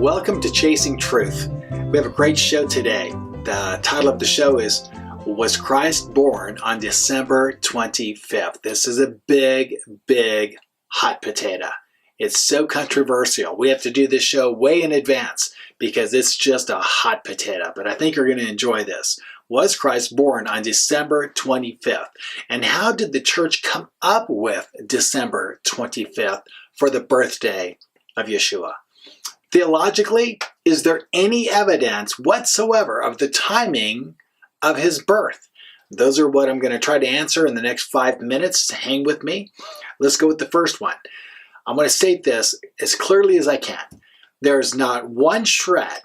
Welcome to Chasing Truth. We have a great show today. The title of the show is Was Christ Born on December 25th? This is a big hot potato. It's so controversial. We have to do this show way in advance because it's just a hot potato. But I think you're going to enjoy this. Was Christ born on December 25th? And how did the church come up with December 25th for the birthday of Yeshua? Theologically, is there any evidence whatsoever of the timing of his birth? Those are what I'm going to try to answer in the next 5 minutes. Hang with me. Let's go with the first one. I'm going to state this as clearly as I can. There's not one shred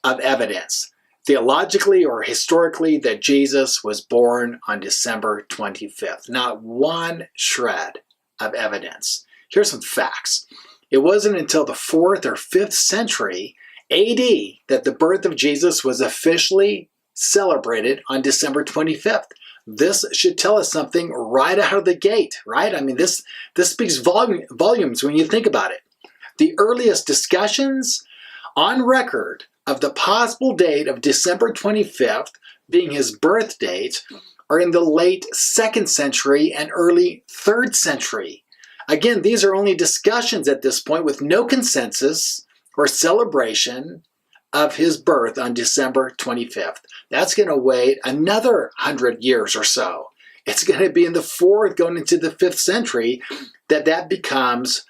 of evidence, theologically or historically, that Jesus was born on December 25th. Not one shred of evidence. Here's some facts. It wasn't until the 4th or 5th century AD that the birth of Jesus was officially celebrated on December 25th. This should tell us something right out of the gate, right? I mean, this speaks volumes when you think about it. The earliest discussions on record of the possible date of December 25th being his birth date are in the late 2nd century and early 3rd century. Again, these are only discussions at this point with no consensus or celebration of his birth on December 25th. That's going to wait another 100 years or so. It's going to be in the 4th, going into the 5th century, that becomes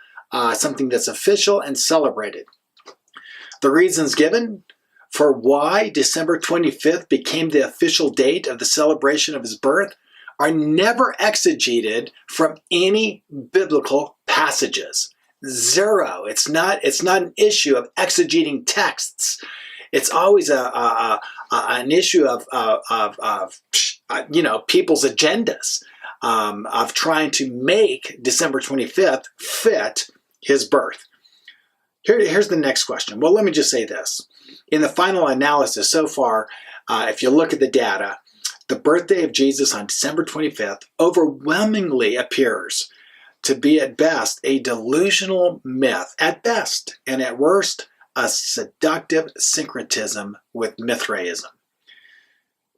something that's official and celebrated. The reasons given for why December 25th became the official date of the celebration of his birth are never exegeted from any biblical passages. Zero. It's not an issue of exegeting texts. It's always an issue of people's agendas of trying to make December 25th fit his birth. Here's the next question. Well, let me just say this. In the final analysis so far, if you look at the data, the birthday of Jesus on December 25th overwhelmingly appears to be at best a delusional myth, at best, and at worst, a seductive syncretism with Mithraism.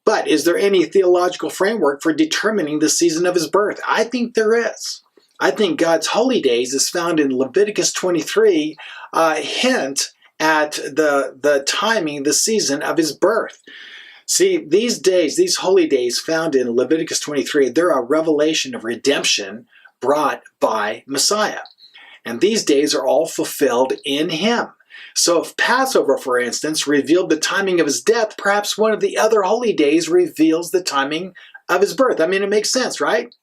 But is there any theological framework for determining the season of his birth? I think there is. I think God's holy days is found in Leviticus 23, hint at the timing, the season of his birth. See, these days, these holy days found in Leviticus 23, they're a revelation of redemption brought by Messiah. And these days are all fulfilled in him. So if Passover, for instance, revealed the timing of his death, perhaps one of the other holy days reveals the timing of his birth. I mean, it makes sense, right?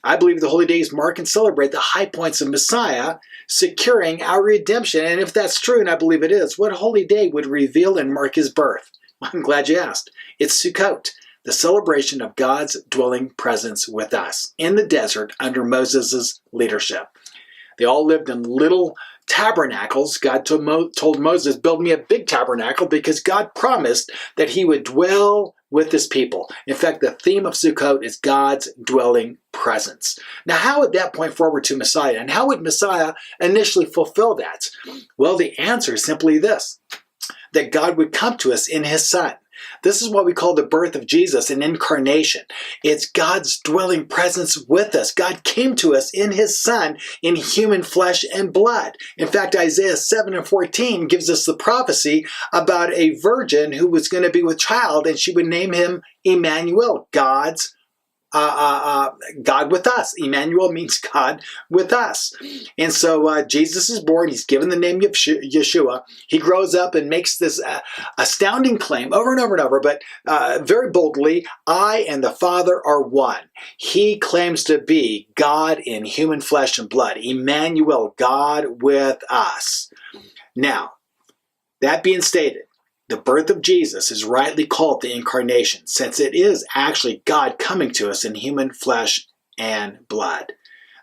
I believe the holy days mark and celebrate the high points of Messiah securing our redemption. And if that's true, and I believe it is, what holy day would reveal and mark his birth? I'm glad you asked. It's Sukkot, the celebration of God's dwelling presence with us in the desert under Moses' leadership. They all lived in little tabernacles. God told Moses, build me a big tabernacle because God promised that he would dwell with his people. In fact, the theme of Sukkot is God's dwelling presence. Now, how would that point forward to Messiah? And how would Messiah initially fulfill that? Well, the answer is simply this, that God would come to us in his Son. This is what we call the birth of Jesus, an incarnation. It's God's dwelling presence with us. God came to us in his Son in human flesh and blood. In fact, Isaiah 7:14 gives us the prophecy about a virgin who was going to be with child, and she would name him Emmanuel, God with us. Emmanuel means God with us. And so Jesus is born. He's given the name of Yeshua. He grows up and makes this astounding claim over and over and over, but very boldly, I and the Father are one. He claims to be God in human flesh and blood. Emmanuel, God with us. Now, that being stated, the birth of Jesus is rightly called the incarnation, since it is actually God coming to us in human flesh and blood.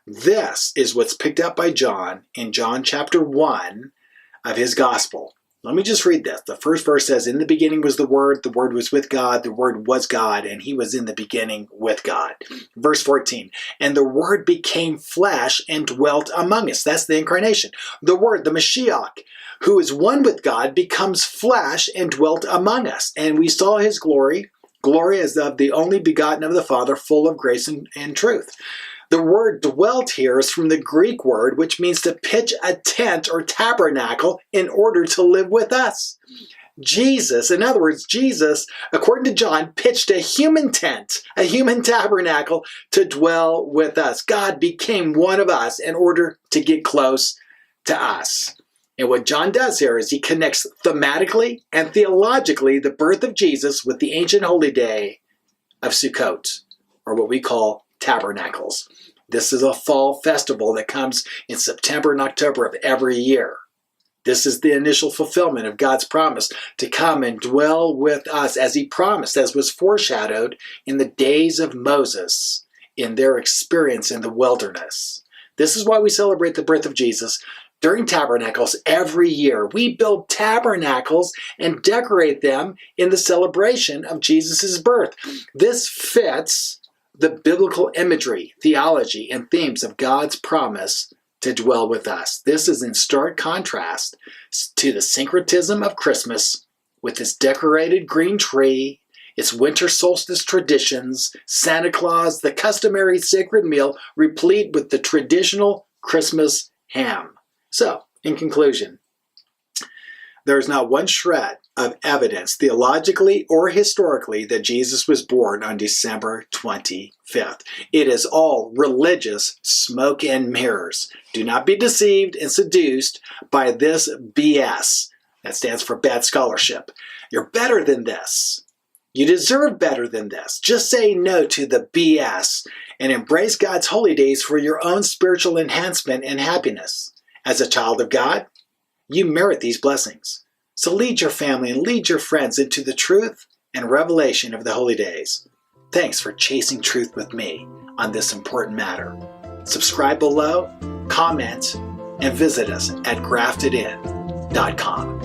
This is what's picked up by John in John chapter 1 of his gospel. Let me just read this. The first verse says, in the beginning was the Word was with God, the Word was God, and he was in the beginning with God. Verse 14, and the Word became flesh and dwelt among us. That's the incarnation. The Word, the Mashiach, who is one with God, becomes flesh and dwelt among us. And we saw his glory as of the only begotten of the Father, full of grace and truth. The word dwelt here is from the Greek word, which means to pitch a tent or tabernacle in order to live with us. Jesus, in other words, Jesus, according to John, pitched a human tent, a human tabernacle to dwell with us. God became one of us in order to get close to us. And what John does here is he connects thematically and theologically the birth of Jesus with the ancient holy day of Sukkot, or what we call tabernacles. This is a fall festival that comes in September and October of every year. This is the initial fulfillment of God's promise to come and dwell with us as he promised, as was foreshadowed in the days of Moses in their experience in the wilderness. This is why we celebrate the birth of Jesus during tabernacles every year. We build tabernacles and decorate them in the celebration of Jesus' birth. This fits the biblical imagery, theology, and themes of God's promise to dwell with us. This is in stark contrast to the syncretism of Christmas with its decorated green tree, its winter solstice traditions, Santa Claus, the customary sacred meal, replete with the traditional Christmas ham. So, in conclusion, there is not one shred of evidence, theologically or historically, that Jesus was born on December 25th. It is all religious smoke and mirrors. Do not be deceived and seduced by this BS. That stands for bad scholarship. You're better than this. You deserve better than this. Just say no to the BS and embrace God's holy days for your own spiritual enhancement and happiness. As a child of God, you merit these blessings. So lead your family and lead your friends into the truth and revelation of the holy days. Thanks for chasing truth with me on this important matter. Subscribe below, comment, and visit us at graftedin.com.